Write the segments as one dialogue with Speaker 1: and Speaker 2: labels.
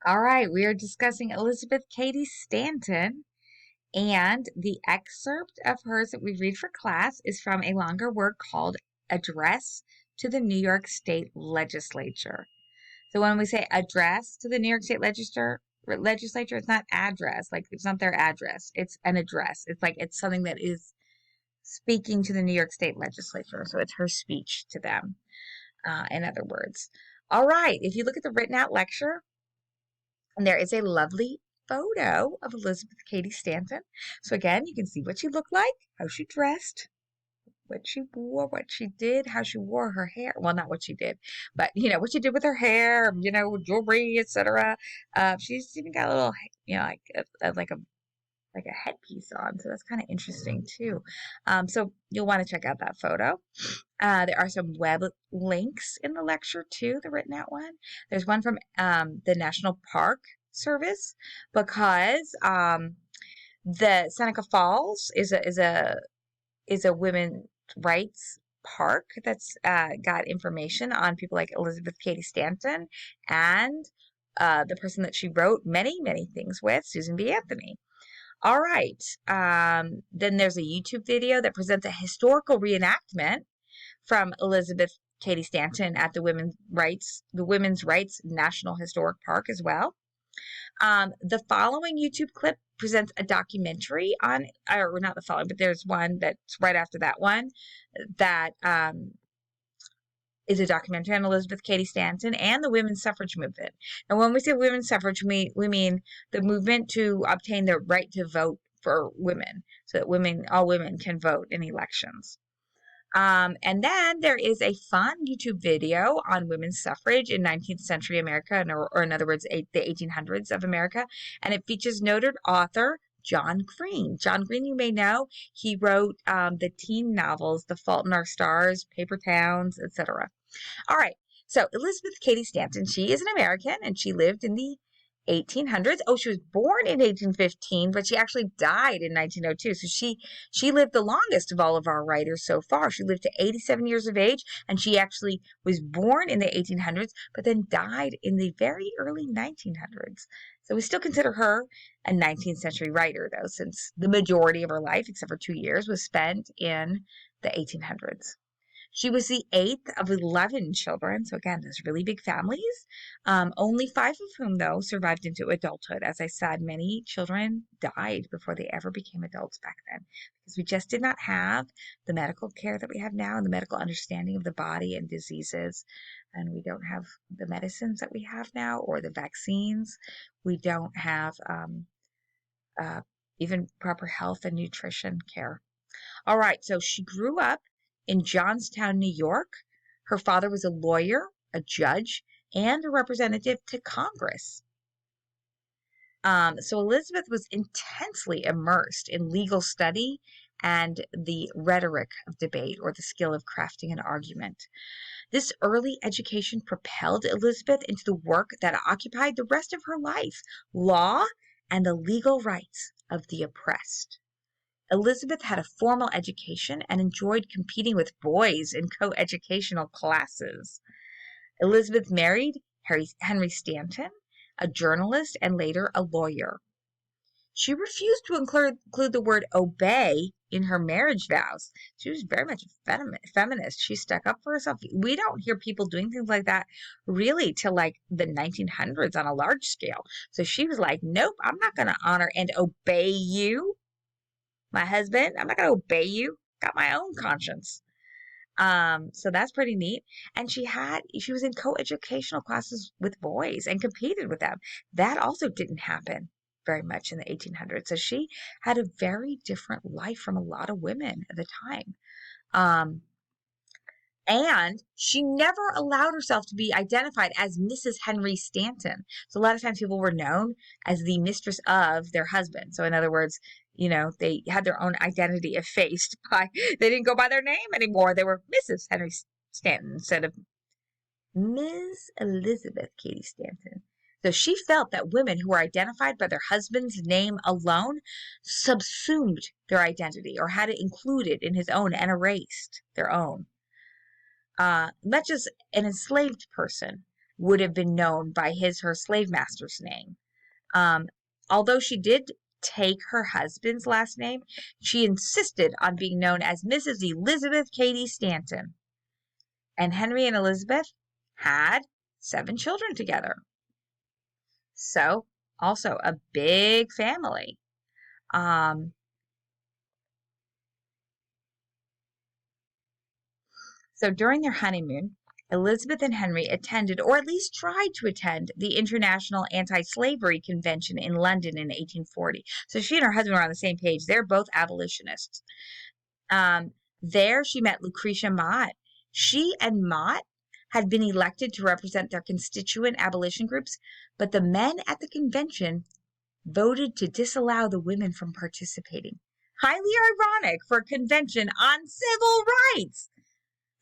Speaker 1: All right, we are discussing Elizabeth Cady Stanton, and the excerpt of hers that we read for class is from a longer work called Address to the New York State Legislature. So when we say address to the New York State Legislature, it's not address, like it's not their address. It's an address. It's like it's something that is speaking to the New York State Legislature. So it's her speech to them, in other words. All right, if you look at the written out lecture, and there is a lovely photo of Elizabeth Cady Stanton. So again, you can see what she looked like, how she dressed, what she wore, what she did, how she wore her hair. Well, not what she did, but what she did with her hair, jewelry, etc. She's even got a little, like a headpiece on, so that's kind of interesting too. So you'll want to check out that photo. There are some web links in the lecture too, the written out one. There's one from the National Park Service, because the Seneca Falls is a women's rights park that's got information on people like Elizabeth Cady Stanton and the person that she wrote many, many things with, Susan B. Anthony. All right. Then there's a YouTube video that presents a historical reenactment from Elizabeth Cady Stanton at the Women's Rights National Historic Park as well. The following YouTube clip presents a documentary on, or not the following, but there's one that's right after that one that is a documentary on Elizabeth Cady Stanton and the women's suffrage movement. And when we say women's suffrage, we mean the movement to obtain the right to vote for women, so that all women can vote in elections. And then there is a fun YouTube video on women's suffrage in 19th century America, or in other words, the 1800s of America, and it features noted author John Green. John Green, you may know, he wrote the teen novels The Fault in Our Stars, Paper Towns, etc. All right, so Elizabeth Cady Stanton, she is an American, and she lived in the 1800s. Oh, she was born in 1815, but she actually died in 1902. So she lived the longest of all of our writers so far. She lived to 87 years of age, and she actually was born in the 1800s, but then died in the very early 1900s. So we still consider her a 19th century writer, though, since the majority of her life, except for 2 years, was spent in the 1800s. She was the 8th of 11 children, so again, those really big families. Only 5 of whom, though, survived into adulthood. As I said, many children died before they ever became adults back then, because we just did not have the medical care that we have now and the medical understanding of the body and diseases. And we don't have the medicines that we have now or the vaccines. We don't have even proper health and nutrition care. All right, so she grew up in Johnstown, New York. Her father was a lawyer, a judge, and a representative to Congress. So Elizabeth was intensely immersed in legal study and the rhetoric of debate, or the skill of crafting an argument. This early education propelled Elizabeth into the work that occupied the rest of her life: law and the legal rights of the oppressed. Elizabeth had a formal education and enjoyed competing with boys in co-educational classes. Elizabeth married Henry Stanton, a journalist and later a lawyer. She refused to include the word obey in her marriage vows. She was very much a feminist. She stuck up for herself. We don't hear people doing things like that really till like the 1900s on a large scale. So she was like, nope, I'm not going to honor and obey you, my husband. I'm not going to obey you. Got my own conscience. So that's pretty neat. And she was in co-educational classes with boys and competed with them. That also didn't happen very much in the 1800s. So she had a very different life from a lot of women at the time. And she never allowed herself to be identified as Mrs. Henry Stanton. So a lot of times people were known as the mistress of their husband. So in other words, they had their own identity effaced they didn't go by their name anymore. They were Mrs. Henry Stanton instead of Ms. Elizabeth Cady Stanton. So she felt that women who were identified by their husband's name alone subsumed their identity, or had it included in his own and erased their own. Much as an enslaved person, would have been known by her slave master's name. Although she did take her husband's last name, she insisted on being known as Mrs. Elizabeth Cady Stanton. And Henry and Elizabeth had 7 children together. So, also a big family. So during their honeymoon, Elizabeth and Henry attended, or at least tried to attend, the International Anti-Slavery Convention in London in 1840. So she and her husband were on the same page. They're both abolitionists. There she met Lucretia Mott. She and Mott had been elected to represent their constituent abolition groups, but the men at the convention voted to disallow the women from participating. Highly ironic for a convention on civil rights.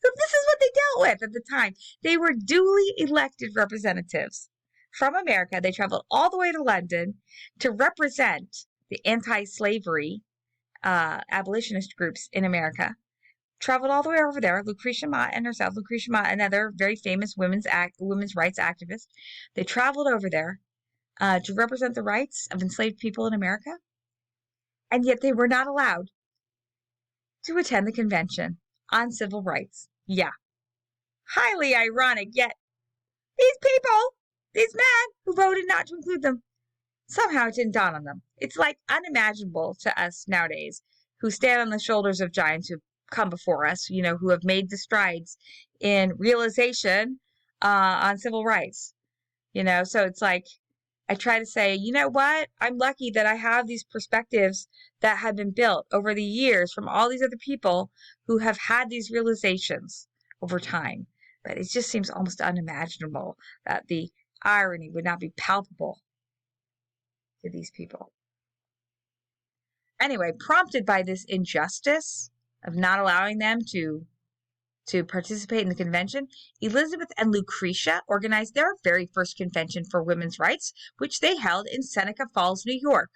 Speaker 1: So this is what they dealt with at the time. They were duly elected representatives from America. They traveled all the way to London to represent the anti-slavery abolitionist groups in America. Traveled all the way over there. Lucretia Mott and herself, Lucretia Mott, another very famous women's rights activist. They traveled over there to represent the rights of enslaved people in America, and yet they were not allowed to attend the convention on civil rights. Yeah. Highly ironic, yet these people, these men who voted not to include them, somehow it didn't dawn on them. It's like unimaginable to us nowadays, who stand on the shoulders of giants who've come before us, who have made the strides in realization on civil rights. So it's like, I try to say, you know what? I'm lucky that I have these perspectives that have been built over the years from all these other people who have had these realizations over time. But it just seems almost unimaginable that the irony would not be palpable to these people. Anyway, prompted by this injustice of not allowing them to participate in the convention, Elizabeth and Lucretia organized their very first convention for women's rights, which they held in Seneca Falls, New York,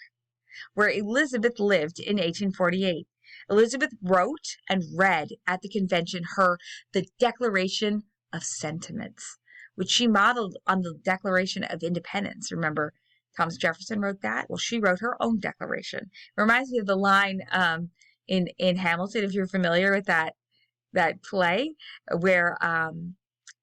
Speaker 1: where Elizabeth lived in 1848. Elizabeth wrote and read at the convention the Declaration of Sentiments, which she modeled on the Declaration of Independence. Remember, Thomas Jefferson wrote that? Well, she wrote her own declaration. It reminds me of the line in Hamilton, if you're familiar with that play, where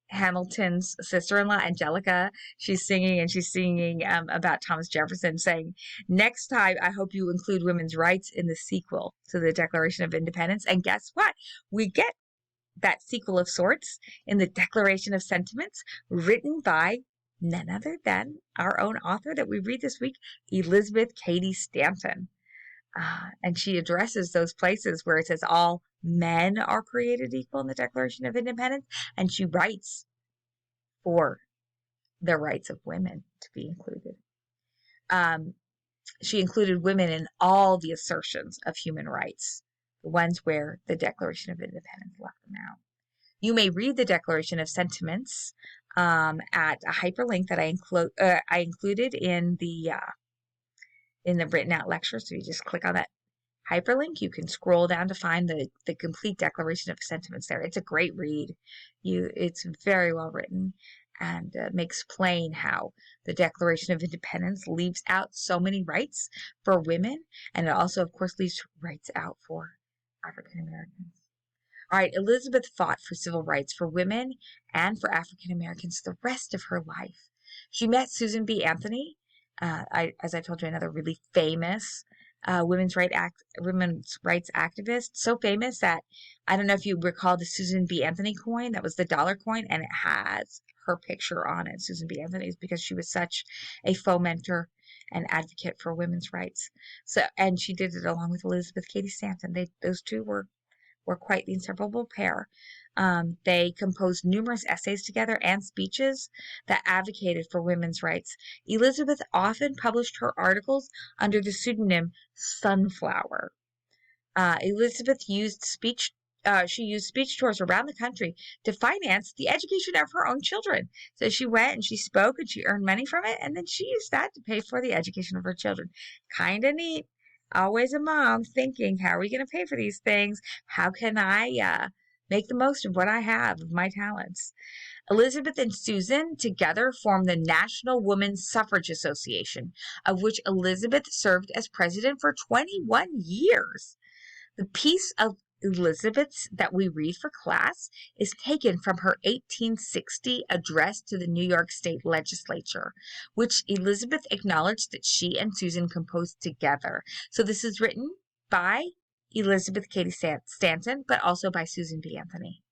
Speaker 1: Hamilton's sister-in-law, Angelica, she's singing about Thomas Jefferson, saying, next time I hope you include women's rights in the sequel to the Declaration of Independence. And guess what? We get that sequel of sorts in the Declaration of Sentiments, written by none other than our own author that we read this week, Elizabeth Cady Stanton. And she addresses those places where it says all men are created equal in the Declaration of Independence, and she writes for the rights of women to be included. She included women in all the assertions of human rights, the ones where the Declaration of Independence left them out. You may read the Declaration of Sentiments at a hyperlink that I included in the written out lecture. So you just click on that hyperlink. You can scroll down to find the complete Declaration of Sentiments there. It's a great read. It's very well written and makes plain how the Declaration of Independence leaves out so many rights for women, and it also, of course, leaves rights out for African Americans. All right, Elizabeth fought for civil rights for women and for African Americans the rest of her life. She met Susan B. Anthony, as I told you, another really famous women's rights activist. So famous that I don't know if you recall the Susan B. Anthony coin. That was the dollar coin, and it has her picture on it, Susan B. Anthony's, because she was such a fomenter and advocate for women's rights. And she did it along with Elizabeth Cady Stanton. Those two were quite the inseparable pair. They composed numerous essays together and speeches that advocated for women's rights. Elizabeth often published her articles under the pseudonym Sunflower. Elizabeth used speech tours around the country to finance the education of her own children. So she went and she spoke and she earned money from it, and then she used that to pay for the education of her children. Kind of neat. Always a mom thinking, how are we going to pay for these things? How can I make the most of what I have, of my talents. Elizabeth and Susan together formed the National Women's Suffrage Association, of which Elizabeth served as president for 21 years. The piece of Elizabeth's that we read for class is taken from her 1860 address to the New York State Legislature, which Elizabeth acknowledged that she and Susan composed together. So this is written by Elizabeth Cady Stanton, but also by Susan B. Anthony.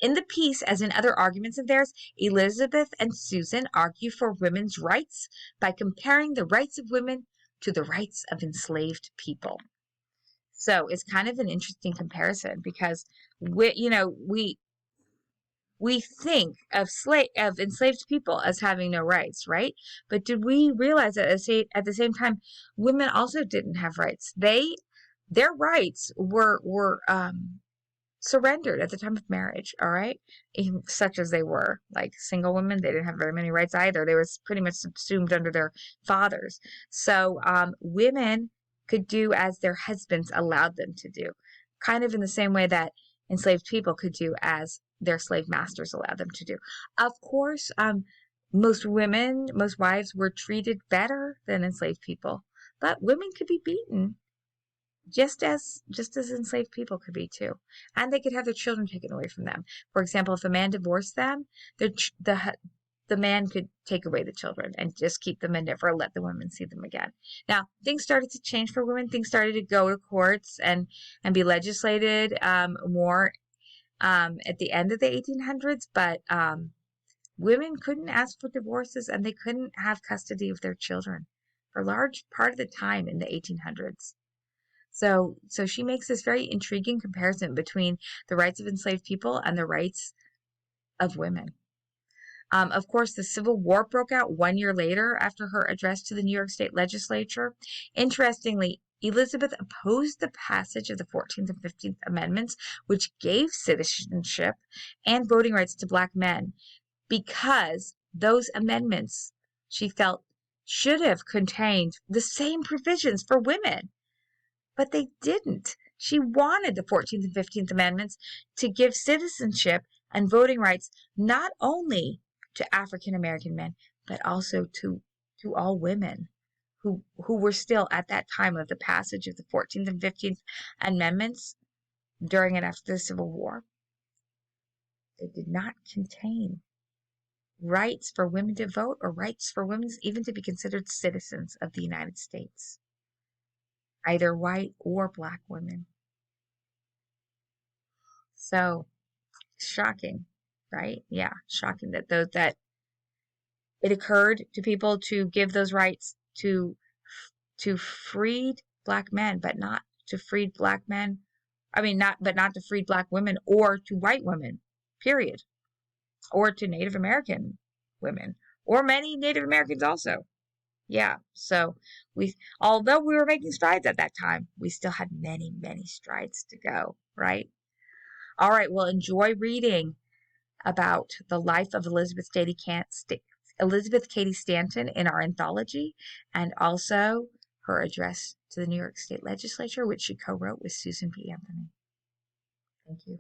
Speaker 1: In the piece, as in other arguments of theirs, Elizabeth and Susan argue for women's rights by comparing the rights of women to the rights of enslaved people. So it's kind of an interesting comparison because we think of enslaved people as having no rights, right? But did we realize that at the same time, women also didn't have rights? Their rights were surrendered at the time of marriage, all right? Such as they were. Like single women, they didn't have very many rights either. They were pretty much subsumed under their fathers. So women could do as their husbands allowed them to do, kind of in the same way that enslaved people could do as their slave masters allowed them to do. Of course, most wives were treated better than enslaved people, but women could be beaten just as enslaved people could be too, and they could have their children taken away from them. For example, if a man divorced them, the man could take away the children and just keep them and never let the women see them again. Now, things started to change for women. Things started to go to courts and be legislated more at the end of the 1800s, but women couldn't ask for divorces and they couldn't have custody of their children for a large part of the time in the 1800s. So she makes this very intriguing comparison between the rights of enslaved people and the rights of women. Of course, the Civil War broke out 1 year later after her address to the New York State Legislature. Interestingly, Elizabeth opposed the passage of the 14th and 15th Amendments, which gave citizenship and voting rights to Black men, because those amendments, she felt, should have contained the same provisions for women. But they didn't. She wanted the 14th and 15th Amendments to give citizenship and voting rights not only to African American men, but also to all women who were still at that time of the passage of the 14th and 15th Amendments during and after the Civil War. They did not contain rights for women to vote or rights for women even to be considered citizens of the United States, either white or Black women. So shocking, right? Yeah, shocking that it occurred to people to give those rights to freed Black men, but not to freed Black men. Not to freed Black women or to white women, period, or to Native American women, or many Native Americans also. Yeah, so although we were making strides at that time, we still had many, many strides to go, right? All right, well, enjoy reading about the life of Elizabeth Cady Stanton in our anthology, and also her address to the New York State Legislature, which she co-wrote with Susan B. Anthony. Thank you.